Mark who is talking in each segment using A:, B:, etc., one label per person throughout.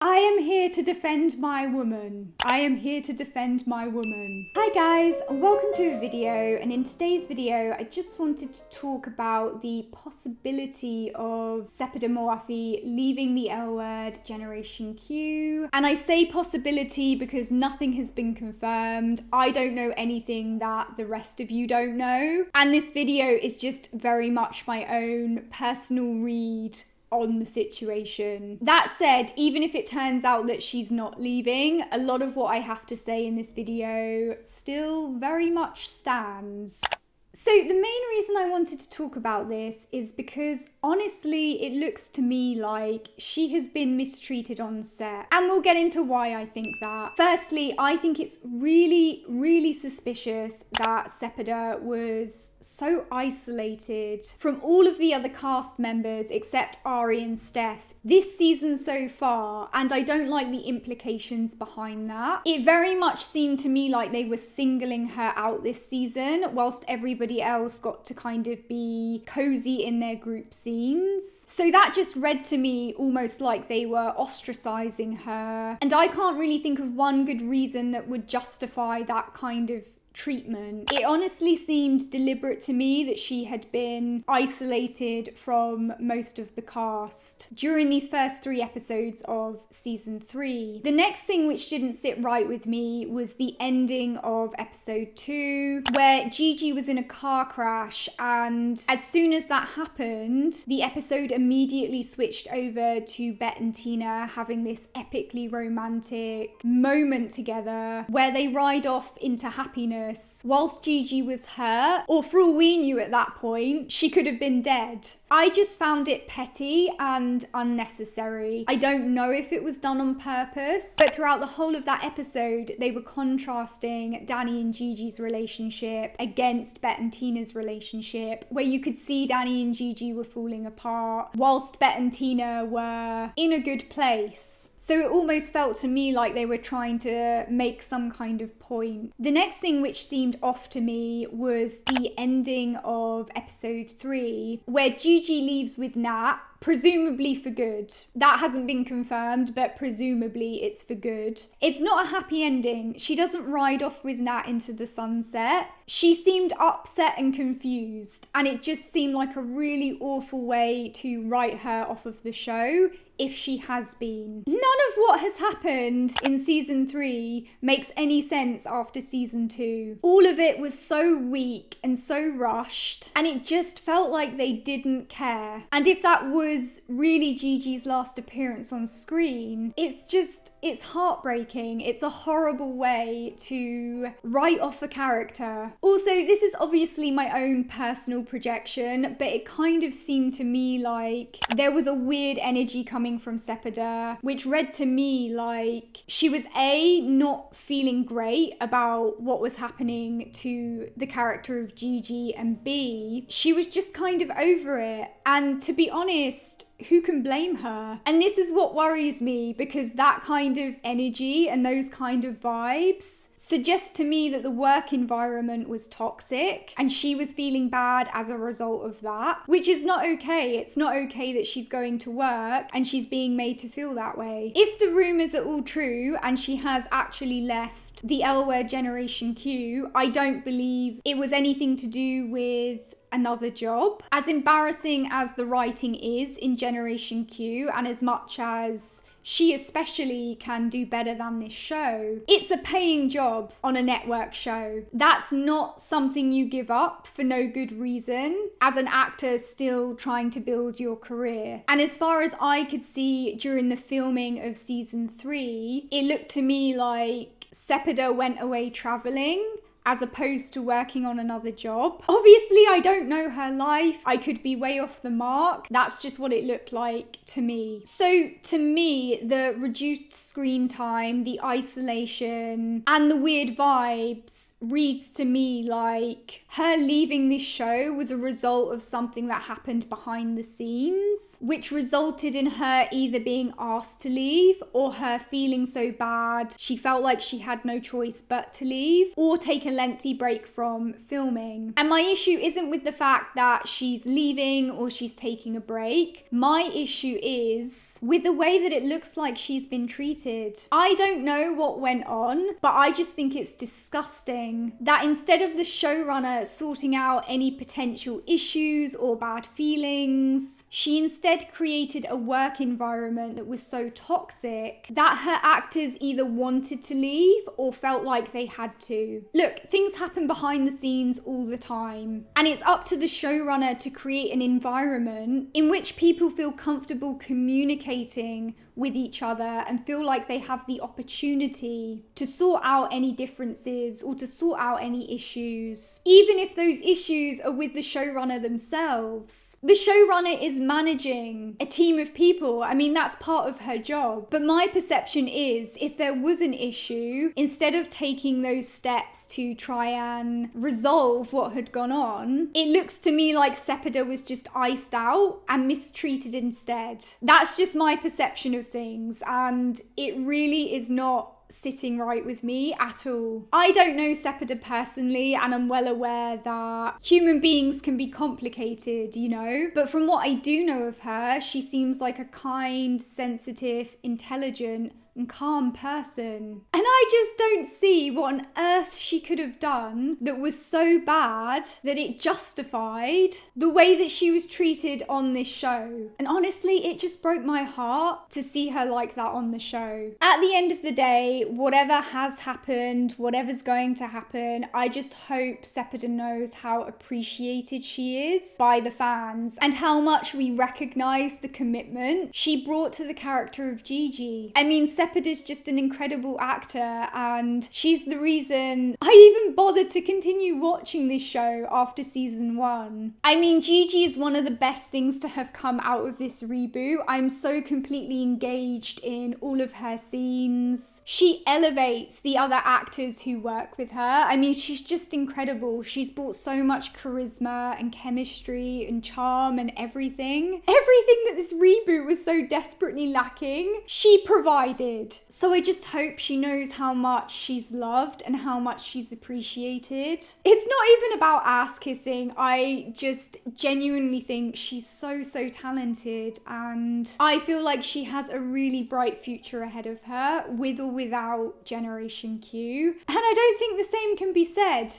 A: I am here to defend my woman. I am here to defend my woman. Hi guys, and welcome to a video, and in today's video I just wanted to talk about the possibility of Sepideh Moafi leaving the L Word Generation Q. And I say possibility because nothing has been confirmed. I don't know anything that the rest of you don't know. And this video is just very much my own personal read on the situation. That said, even if it turns out that she's not leaving, a lot of what I have to say in this video still very much stands. So the main reason I wanted to talk about this is because honestly it looks to me like she has been mistreated on set, and we'll get into why I think that. Firstly, I think it's really suspicious that Sepideh was so isolated from all of the other cast members except Ari and Steph this season so far, and I don't like the implications behind that. It very much seemed to me like they were singling her out this season whilst everybody else got to kind of be cozy in their group scenes. So that just read to me almost like they were ostracizing her, and I can't really think of one good reason that would justify that kind of treatment. It honestly seemed deliberate to me that she had been isolated from most of the cast during these first 3 episodes of season 3. The next thing which didn't sit right with me was the ending of episode 2, where Gigi was in a car crash, and as soon as that happened, the episode immediately switched over to Bet and Tina having this epically romantic moment together where they ride off into happiness whilst Gigi was hurt, or for all we knew at that point, she could have been dead. I just found it petty and unnecessary. I don't know if it was done on purpose, but throughout the whole of that episode, they were contrasting Danny and Gigi's relationship against Bet and Tina's relationship, where you could see Danny and Gigi were falling apart, whilst Bet and Tina were in a good place. So it almost felt to me like they were trying to make some kind of point. The next thing which seemed off to me was the ending of episode 3, where Gigi leaves with Nat, presumably for good. That hasn't been confirmed, but presumably it's for good. It's not a happy ending. She doesn't ride off with Nat into the sunset. She seemed upset and confused, and it just seemed like a really awful way to write her off of the show, if she has been. None of what has happened in season 3 makes any sense after season 2. All of it was so weak and so rushed, and it just felt like they didn't care. And if that was really Gigi's last appearance on screen, it's heartbreaking. It's a horrible way to write off a character. Also, this is obviously my own personal projection, but it kind of seemed to me like there was a weird energy coming from Sepideh, which read to me like she was A, not feeling great about what was happening to the character of Gigi, and B, she was just kind of over it. And to be honest, who can blame her? And this is what worries me, because that kind of energy and those kind of vibes suggest to me that the work environment was toxic and she was feeling bad as a result of that, which is not okay. It's not okay that she's going to work and she's being made to feel that way. If the rumors are all true and she has actually left the L Word Generation Q, I don't believe it was anything to do with another job. As embarrassing as the writing is in Generation Q, and as much as she especially can do better than this show, it's a paying job on a network show. That's not something you give up for no good reason as an actor still trying to build your career. And as far as I could see during the filming of season 3, it looked to me like Sepideh went away traveling as opposed to working on another job. Obviously, I don't know her life. I could be way off the mark. That's just what it looked like to me. So to me, the reduced screen time, the isolation, and the weird vibes reads to me like her leaving this show was a result of something that happened behind the scenes, which resulted in her either being asked to leave or her feeling so bad she felt like she had no choice but to leave, or taken a lengthy break from filming. And my issue isn't with the fact that she's leaving or she's taking a break. My issue is with the way that it looks like she's been treated. I don't know what went on, but I just think it's disgusting that instead of the showrunner sorting out any potential issues or bad feelings, she instead created a work environment that was so toxic that her actors either wanted to leave or felt like they had to. Look, things happen behind the scenes all the time, and it's up to the showrunner to create an environment in which people feel comfortable communicating with each other and feel like they have the opportunity to sort out any differences or to sort out any issues, even if those issues are with the showrunner themselves. The showrunner is managing a team of people. I mean, that's part of her job. But my perception is if there was an issue, instead of taking those steps to try and resolve what had gone on, it looks to me like Sepideh was just iced out and mistreated instead. That's just my perception of things, and it really is not sitting right with me at all. I don't know Sepideh personally, and I'm well aware that human beings can be complicated, you know, but from what I do know of her, she seems like a kind, sensitive, intelligent and calm person. And I just don't see what on earth she could have done that was so bad that it justified the way that she was treated on this show. And honestly, it just broke my heart to see her like that on the show. At the end of the day, whatever has happened, whatever's going to happen, I just hope Sepideh knows how appreciated she is by the fans and how much we recognise the commitment she brought to the character of Gigi. I mean, Sepideh's just an incredible actor, and she's the reason I even bothered to continue watching this show after season 1. I mean, Gigi is one of the best things to have come out of this reboot. I'm so completely engaged in all of her scenes. She elevates the other actors who work with her. I mean, she's just incredible. She's brought so much charisma and chemistry and charm and everything. Everything that this reboot was so desperately lacking, she provided. So I just hope she knows how much she's loved and how much she's appreciated. It's not even about ass kissing. I just genuinely think she's so talented, and I feel like she has a really bright future ahead of her, with or without Generation Q. And I don't think the same can be said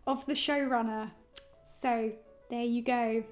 A: of the showrunner. So there you go.